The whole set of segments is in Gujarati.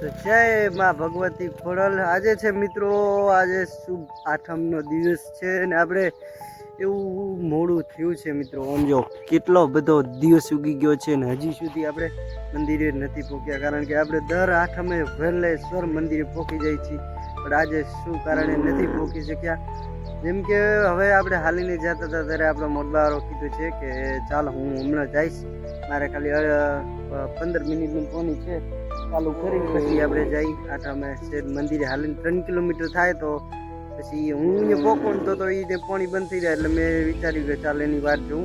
તો જય માં ભગવતી ખોડલ. આજે છે મિત્રો, આજે શુભ આઠમનો દિવસ છે ને આપણે એવું મોડું થયું છે મિત્રો. સમજો કેટલો બધો દિવસ ઉગી ગયો છે ને હજી સુધી આપણે મંદિરે નથી પહોંચ્યા, કારણ કે આપણે દર આઠમે વહેલેસર મંદિરે પહોંચી જાય છીએ, પણ આજે શું કારણે નથી પહોંચી શક્યા. જેમ કે હવે આપણે હાલીને જતા હતા ત્યારે આપણો મોટબાવાળો કીધું છે કે ચાલ હું હમણાં જઈશ, મારે ખાલી 15 મિનિટનું પોની છે, ચાલુ કરી પછી આપણે જઈ આઠમે છે મંદિરે. હાલીને 3 કિલોમીટર થાય તો પછી હું અહીંયા પહોંચું તો એ પાણી બંધ થઈ જાય, એટલે મેં વિચાર્યું કે ચાલ એની વાત જોઉં.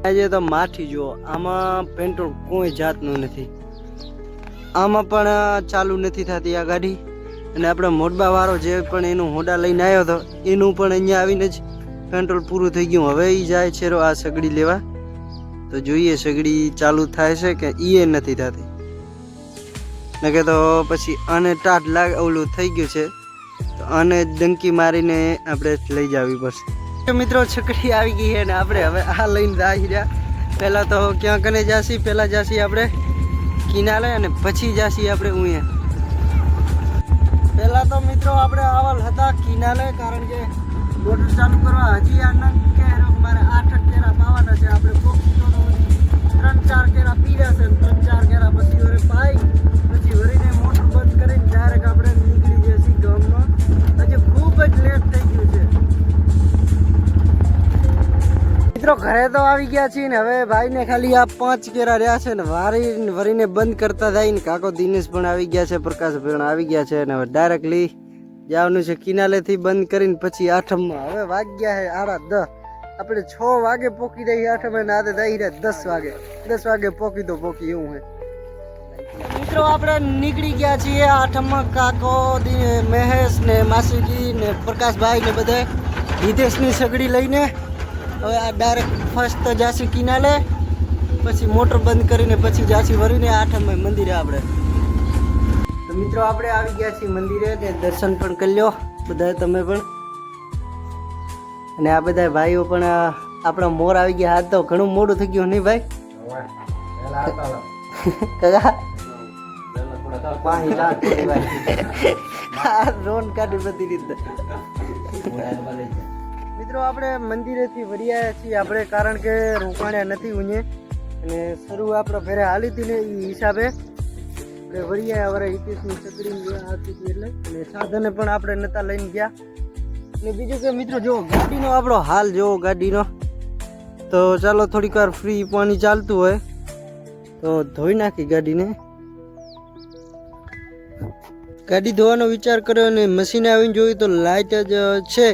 આજે તો માઠી જુઓ, આમાં પેટ્રોલ કોઈ જાતનું નથી, આમાં પણ ચાલુ નથી થતી આ ગાડી. અને આપણો મોટબા વાળો જે પણ એનું હોડા લઈને આવ્યો હતો એનું પણ અહીંયા આવીને જ પેટ્રોલ પૂરું થઈ ગયું. હવે એ જાય છે આ સગડી લેવા, તો જોઈએ સગડી ચાલુ થાય છે કે એ નથી થતી, ને કે તો પછી આને ટાટ લાગ ઓલું થઈ ગયું છે તો આને ડંકી મારીને આપણે લઈ જવી પડશે. મિત્રો છકડી આવી ગઈ છે ને આપણે હવે આ લઈને આવી રહ્યા. પહેલાં તો ક્યાં કને જાસી, પહેલાં જાસી આપણે કિનારે અને પછી જાસી આપણે અહીંયા. પહેલાં તો મિત્રો આપણે આવલ હતા કિનારે, કારણ કે મોટર ચાલુ કરવા હજી આ નંગ કે મારે 8 કેરા પાવાના છે. આપણે પોખી તો 3-4 કેરા પીડા છે, 3-4 કેરા પછી વરે પાઈ પછી વરીને મોટર બંધ કરીને ડાયરેક્ટ આપણે નીકળી જઈશું ગામમાં. હજી ખૂબ જ લેટ થઈ ગયું છે મિત્રો. ઘરે તો આવી ગયા છીએ ને હવે ભાઈને ખાલી આ 5 કેરા રહ્યા છે ને વરીને બંધ કરતા થાય ને. કાકો દિનેશ પણ આવી ગયા છે, પ્રકાશ પણ આવી ગયા છે ને હવે ડાયરેક્ટલી જવાનું છે કિનારેથી બંધ કરીને પછી આઠમમાં. હવે વાગ્યા છે 8:30, આપણે 6 વાગે પોકી રહી આઠમે ને આદે થઈ રહ્યા 10 વાગે. 10 વાગે પોકી તો પોકી એવું હે મિત્રો. આપણે નીકળી ગયા છીએ આઠમમાં. કાકો મહેશ ને માસીજી ને પ્રકાશભાઈ ને બધા વિદેશની સગડી લઈને હવે આ ડાયરેક્ટ ફર્સ્ટ તો જાસી કિનારે, પછી મોટર બંધ કરીને પછી જાસી વરીને આઠમ મંદિરે આપણે. તો મિત્રો આપણે આવી ગયા છીએ મંદિરે ને દર્શન પણ કરી લ્યો બધા તમે પણ. અને આ બધા ભાઈઓ પણ આપણા મોર આવી ગયા. હાથ તો ઘણું મોડું થઈ ગયું નહીં ભાઈ? રોન કાઢી બધી રીતે. મિત્રો આપણે મંદિરેથી વળ્યા છીએ આપણે, કારણ કે રોકાણ્યા નથી ઉને અને શરૂ આપણે ફેરે હાલી હતી ને એ હિસાબે આપણે વળ્યા. હવે હિતેશની ચકડી આવતી હતી એટલે, અને સાધને પણ આપણે નતા લઈને ગયા. અને બીજું કે મિત્રો જો ગાડીનો આપણો હાલ જોવો ગાડીનો, તો ચાલો થોડીક વાર ફ્રી પાણી ચાલતું હોય તો ધોઈ નાખી ગાડીને. ગાડી ધોવાનો વિચાર કર્યો અને મશીને આવીને જોયું તો લાઇટ જ છે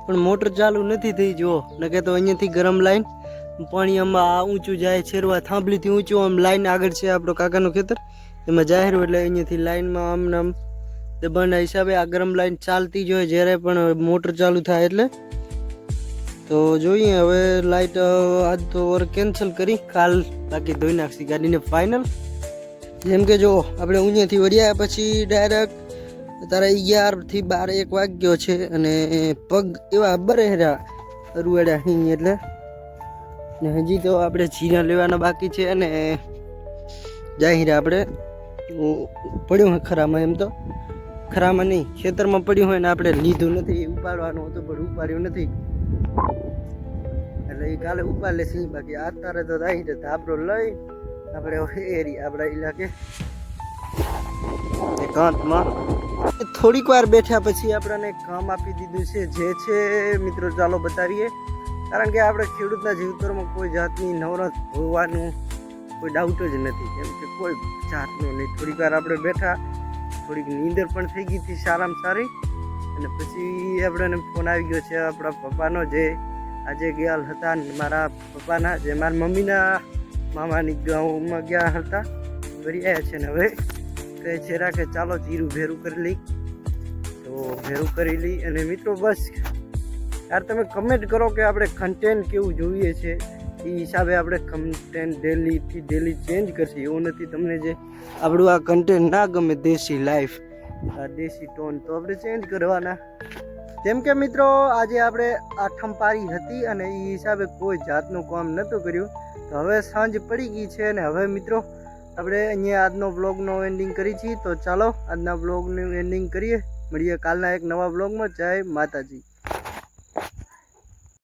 પણ મોટર ચાલુ નથી થઈ. જુઓ ને કે તો અહીંયાથી ગરમ લાઈન પાણી આમાં આ ઊંચું જાય છેરવા થાંભલીથી ઊંચું આમ લાઈન આગળ છે આપણો કાકાનું ખેતર, એમાં જાહેર એટલે અહીંયાથી લાઈનમાં આમ નામ દબાણના હિસાબે આ ગરમ લાઈન ચાલતી જ હોય જ્યારે પણ મોટર ચાલુ થાય એટલે. તો જોઈએ હવે લાઇટ આજ તો કેન્સલ કરી, કાલ બાકી ધોઈ નાખશી ગાડીને ફાઇનલ. જેમ કે જો આપણે અહીંયાથી વળ્યા પછી ડાયરેક્ટ તારા 11 થી 12 1 વાગ્યો છે અને પગ એવા બરેરા રૂવાડા અહીં એટલે. ને હજી તો આપણે જીરા લેવાના બાકી છે અને જાહેર આપણે પડ્યું હોય ખરામાં, એમ તો ખરામાં નહીં ખેતરમાં પડ્યું હોય ને આપણે લીધું નથી, ઉપાડવાનું હતું પણ ઉપાડ્યું નથી એટલે એ કાલે ઉપાડ લેશે. બાકી અત્યારે તો જાહેર ધાબરો લઈ આપણે એરી આપણા ઇલાકે એકાંતમાં થોડીક વાર બેઠા પછી આપણને કામ આપી દીધું છે જે છે મિત્રો ચાલો બતાવીએ. કારણ કે આપણે ખેડૂતના જીવતરમાં કોઈ જાતની નવરત હોવાનું કોઈ ડાઉટ જ નથી, કેમ કે કોઈ જાતનો નહીં. થોડીક વાર આપણે બેઠા, થોડીક નીંદર પણ થઈ ગઈ હતી સારામાં સારી, અને પછી આપણને ફોન આવી ગયો છે આપણા પપ્પાનો, જે આજે ગયા હતા મારા પપ્પાના, જે મારા મમ્મીના મામાની ગામમાં ગયા હતા, ફરી આવ્યા છે ને હવે કહે છે કે ચાલો જીરું ભેરું કરી લઈ. તો ભેરું કરી લઈ અને મિત્રો બસ યાર તમે કમેન્ટ કરો કે આપણે કન્ટેન્ટ કેવું જોઈએ છે, એ હિસાબે આપણે કન્ટેન્ટ ડેલી ચેન્જ કરશે. એવું નથી તમને જે આપણું આ કન્ટેન્ટ ના ગમે દેશી લાઈફ, આ દેશી ટોન, તો આપણે ચેન્જ કરવાના. જેમ કે મિત્રો આજે આપણે આઠમ પારી હતી અને એ હિસાબે કોઈ જાતનું કામ નહોતું કર્યું. તો હવે સાંજ પડી ગઈ છે અને હવે મિત્રો આપણે અહીંયા આજનો બ્લોગનો એન્ડિંગ કરી છીએ. તો ચાલો આજના બ્લોગનું એન્ડિંગ કરીએ. મળીએ કાલના એક નવા બ્લોગમાં. જય માતાજી.